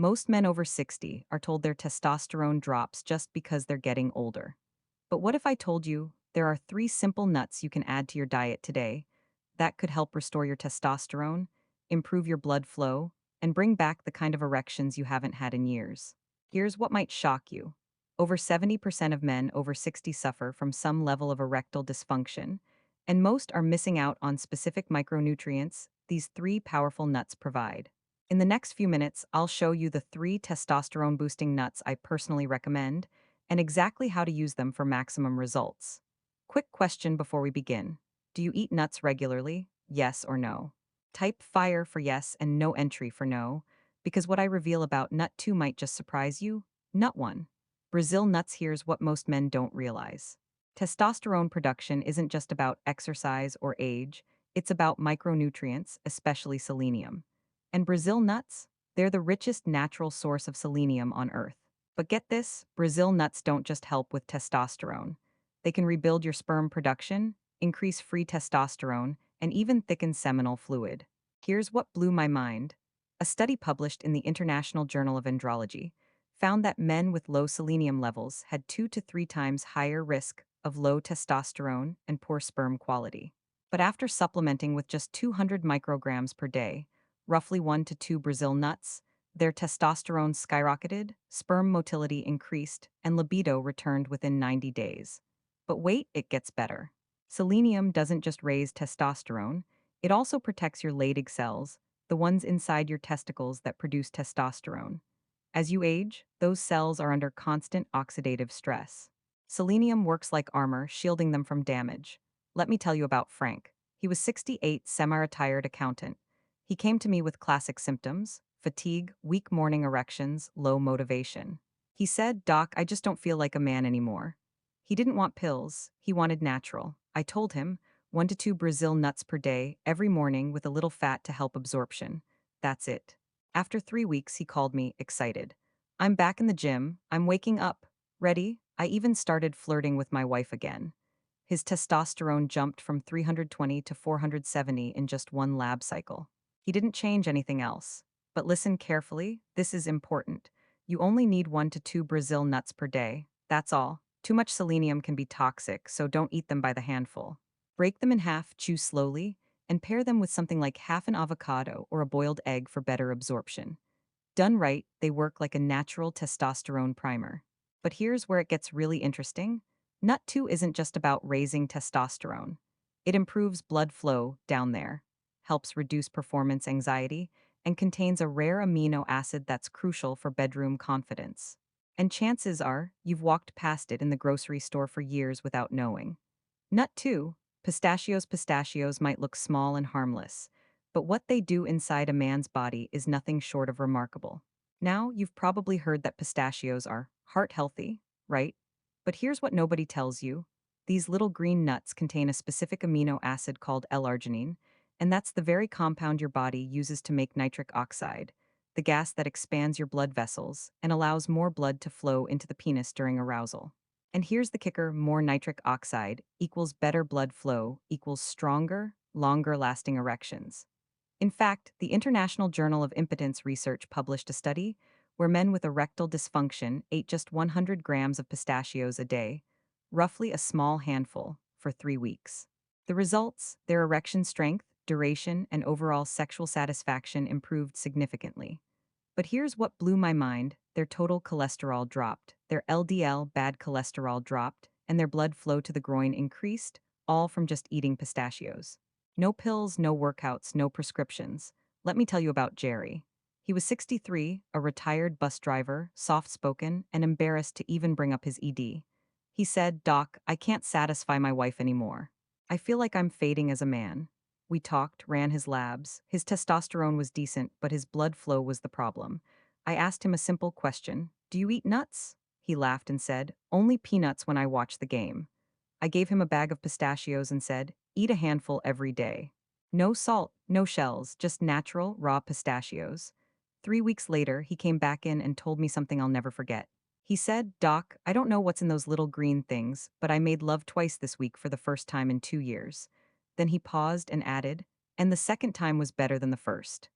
Most men over 60 are told their testosterone drops just because they're getting older. But what if I told you there are three simple nuts you can add to your diet today that could help restore your testosterone, improve your blood flow, and bring back the kind of erections you haven't had in years? Here's what might shock you. Over 70% of men over 60 suffer from some level of erectile dysfunction, and most are missing out on specific micronutrients these three powerful nuts provide. In the next few minutes, I'll show you the three testosterone boosting nuts I personally recommend and exactly how to use them for maximum results. Quick question before we begin. Do you eat nuts regularly? Yes or no? Type fire for yes and no entry for no, because what I reveal about nut 2 might just surprise you. Nut 1. Brazil nuts. Here's what most men don't realize. Testosterone production isn't just about exercise or age, it's about micronutrients, especially selenium. And Brazil nuts? They're the richest natural source of selenium on Earth. But get this, Brazil nuts don't just help with testosterone. They can rebuild your sperm production, increase free testosterone, and even thicken seminal fluid. Here's what blew my mind. A study published in the International Journal of Andrology found that men with low selenium levels had 2 to 3 times higher risk of low testosterone and poor sperm quality. But after supplementing with just 200 micrograms per day, roughly 1 to 2 Brazil nuts, their testosterone skyrocketed, sperm motility increased, and libido returned within 90 days. But wait, it gets better. Selenium doesn't just raise testosterone, it also protects your Leydig cells, the ones inside your testicles that produce testosterone. As you age, those cells are under constant oxidative stress. Selenium works like armor, shielding them from damage. Let me tell you about Frank. He was 68, semi-retired accountant. He came to me with classic symptoms: fatigue, weak morning erections, low motivation. He said, "Doc, I just don't feel like a man anymore." He didn't want pills, he wanted natural. I told him, 1 to 2 Brazil nuts per day, every morning with a little fat to help absorption. That's it. After 3 weeks, he called me, excited. "I'm back in the gym, I'm waking up. Ready?" I even started flirting with my wife again. His testosterone jumped from 320 to 470 in just one lab cycle. He didn't change anything else. But listen carefully, this is important. You only need 1 to 2 Brazil nuts per day. That's all. Too much selenium can be toxic, so don't eat them by the handful. Break them in half, chew slowly, and pair them with something like half an avocado or a boiled egg for better absorption. Done right, they work like a natural testosterone primer. But here's where it gets really interesting. Nut 2 isn't just about raising testosterone. It improves blood flow down there, helps reduce performance anxiety, and contains a rare amino acid that's crucial for bedroom confidence. And chances are, you've walked past it in the grocery store for years without knowing. Nut 2, pistachios might look small and harmless, but what they do inside a man's body is nothing short of remarkable. Now, you've probably heard that pistachios are heart healthy, right? But here's what nobody tells you. These little green nuts contain a specific amino acid called L-arginine, and that's the very compound your body uses to make nitric oxide, the gas that expands your blood vessels and allows more blood to flow into the penis during arousal. And here's the kicker: more nitric oxide equals better blood flow equals stronger, longer lasting erections. In fact, the International Journal of Impotence Research published a study where men with erectile dysfunction ate just 100 grams of pistachios a day, roughly a small handful, for 3 weeks. The results: their erection strength, duration, and overall sexual satisfaction improved significantly. But here's what blew my mind: their total cholesterol dropped, their LDL bad cholesterol dropped, and their blood flow to the groin increased, all from just eating pistachios. No pills, no workouts, no prescriptions. Let me tell you about Jerry. He was 63, a retired bus driver, soft-spoken, and embarrassed to even bring up his ED. He said, "Doc, I can't satisfy my wife anymore. I feel like I'm fading as a man." We talked, ran his labs. His testosterone was decent, but his blood flow was the problem. I asked him a simple question: "Do you eat nuts?" He laughed and said, "Only peanuts when I watch the game." I gave him a bag of pistachios and said, "Eat a handful every day. No salt, no shells, just natural, raw pistachios." 3 weeks later, he came back in and told me something I'll never forget. He said, "Doc, I don't know what's in those little green things, but I made love twice this week for the first time in 2 years." Then he paused and added, "And the second time was better than the first."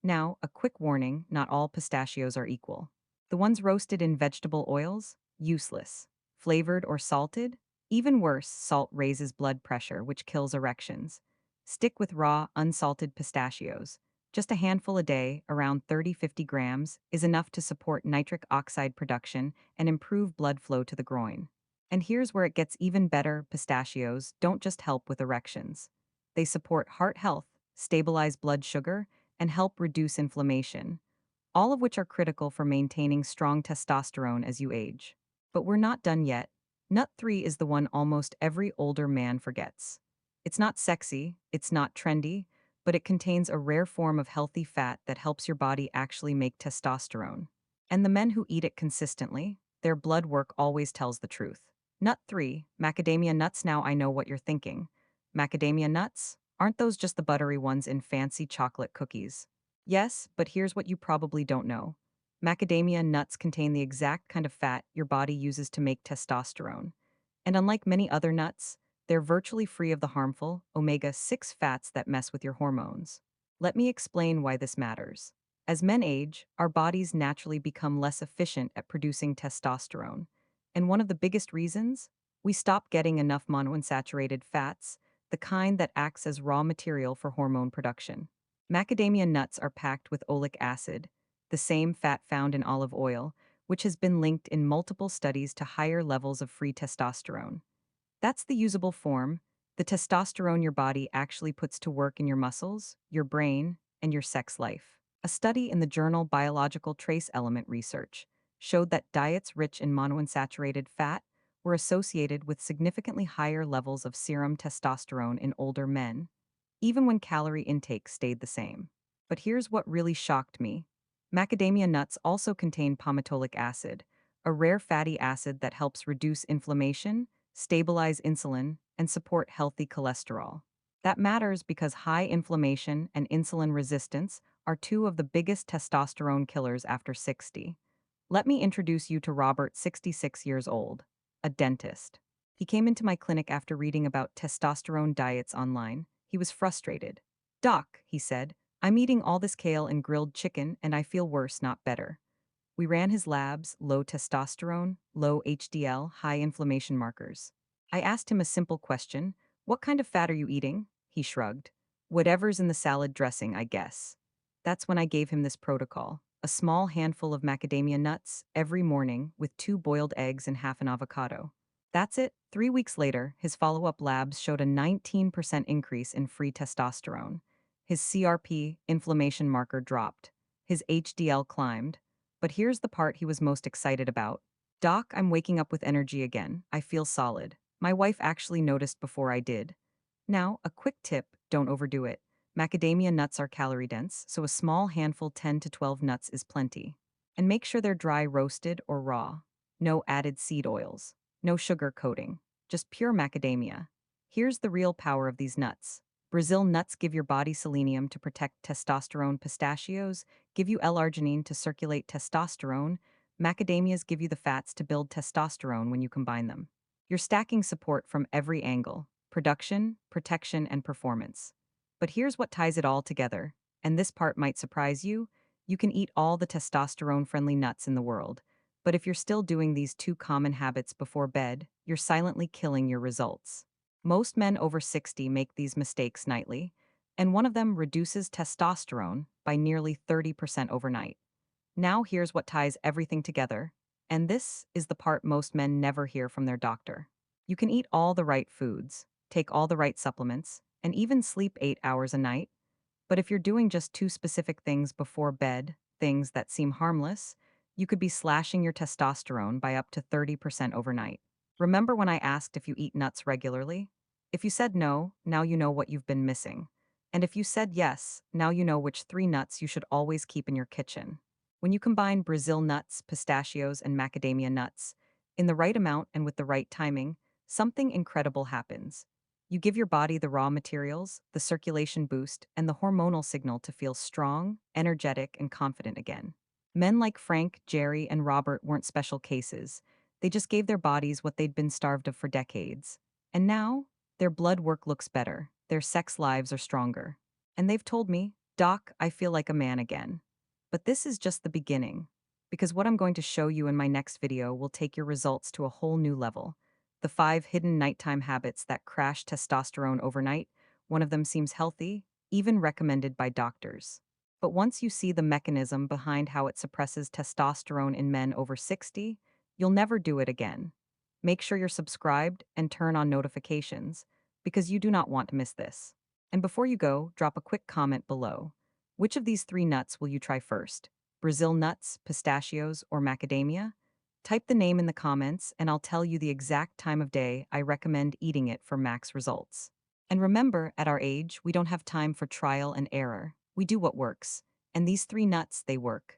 Now, a quick warning, not all pistachios are equal. The ones roasted in vegetable oils? Useless. Flavored or salted? Even worse, salt raises blood pressure, which kills erections. Stick with raw, unsalted pistachios. Just a handful a day, around 30-50 grams, is enough to support nitric oxide production and improve blood flow to the groin. And here's where it gets even better: pistachios don't just help with erections. They support heart health, stabilize blood sugar, and help reduce inflammation, all of which are critical for maintaining strong testosterone as you age. But we're not done yet. Nut 3 is the one almost every older man forgets. It's not sexy, it's not trendy, but it contains a rare form of healthy fat that helps your body actually make testosterone. And the men who eat it consistently, their blood work always tells the truth. Nut 3, macadamia nuts. Now I know what you're thinking. Macadamia nuts? Aren't those just the buttery ones in fancy chocolate cookies? Yes, but here's what you probably don't know. Macadamia nuts contain the exact kind of fat your body uses to make testosterone. And unlike many other nuts, they're virtually free of the harmful omega-6 fats that mess with your hormones. Let me explain why this matters. As men age, our bodies naturally become less efficient at producing testosterone. And one of the biggest reasons? We stop getting enough monounsaturated fats, the kind that acts as raw material for hormone production. Macadamia nuts are packed with oleic acid, the same fat found in olive oil, which has been linked in multiple studies to higher levels of free testosterone. That's the usable form, the testosterone your body actually puts to work in your muscles, your brain, and your sex life. A study in the journal Biological Trace Element Research showed that diets rich in monounsaturated fat were associated with significantly higher levels of serum testosterone in older men, even when calorie intake stayed the same. But here's what really shocked me. Macadamia nuts also contain palmitoleic acid, a rare fatty acid that helps reduce inflammation, stabilize insulin, and support healthy cholesterol. That matters because high inflammation and insulin resistance are two of the biggest testosterone killers after 60. Let me introduce you to Robert, 66 years old, a dentist. He came into my clinic after reading about testosterone diets online. He was frustrated. "Doc," he said, "I'm eating all this kale and grilled chicken and I feel worse, not better." We ran his labs: low testosterone, low HDL, high inflammation markers. I asked him a simple question: "What kind of fat are you eating?" He shrugged. "Whatever's in the salad dressing, I guess." That's when I gave him this protocol: a small handful of macadamia nuts every morning with 2 boiled eggs and half an avocado. That's it. 3 weeks later, his follow-up labs showed a 19% increase in free testosterone. His CRP, inflammation marker, dropped. His HDL climbed. But here's the part he was most excited about. "Doc, I'm waking up with energy again. I feel solid. My wife actually noticed before I did." Now, a quick tip: don't overdo it. Macadamia nuts are calorie dense, so a small handful, 10 to 12 nuts, is plenty. And make sure they're dry roasted or raw. No added seed oils. No sugar coating. Just pure macadamia. Here's the real power of these nuts. Brazil nuts give your body selenium to protect testosterone. Pistachios give you L-arginine to circulate testosterone. Macadamias give you the fats to build testosterone when you combine them. You're stacking support from every angle: production, protection, and performance. But here's what ties it all together, and this part might surprise you. You can eat all the testosterone-friendly nuts in the world, but if you're still doing these two common habits before bed, you're silently killing your results. Most men over 60 make these mistakes nightly, and one of them reduces testosterone by nearly 30% overnight. Now here's what ties everything together, and this is the part most men never hear from their doctor. You can eat all the right foods, take all the right supplements, and even sleep 8 hours a night, but if you're doing just two specific things before bed, things that seem harmless, you could be slashing your testosterone by up to 30% overnight. Remember when I asked if you eat nuts regularly? If you said no, now you know what you've been missing. And if you said yes, now you know which 3 nuts you should always keep in your kitchen. When you combine Brazil nuts, pistachios, and macadamia nuts, in the right amount and with the right timing, something incredible happens. You give your body the raw materials, the circulation boost, and the hormonal signal to feel strong, energetic, and confident again. Men like Frank, Jerry, and Robert weren't special cases. They just gave their bodies what they'd been starved of for decades. And now, their blood work looks better, their sex lives are stronger. And they've told me, Doc, I feel like a man again. But this is just the beginning, because what I'm going to show you in my next video will take your results to a whole new level. The 5 hidden nighttime habits that crash testosterone overnight. One of them seems healthy, even recommended by doctors. But once you see the mechanism behind how it suppresses testosterone in men over 60, you'll never do it again. Make sure you're subscribed and turn on notifications, because you do not want to miss this. And before you go, drop a quick comment below. Which of these 3 nuts will you try first? Brazil nuts, pistachios, or macadamia? Type the name in the comments and I'll tell you the exact time of day I recommend eating it for max results. And remember, at our age, we don't have time for trial and error. We do what works. And these 3 nuts, they work.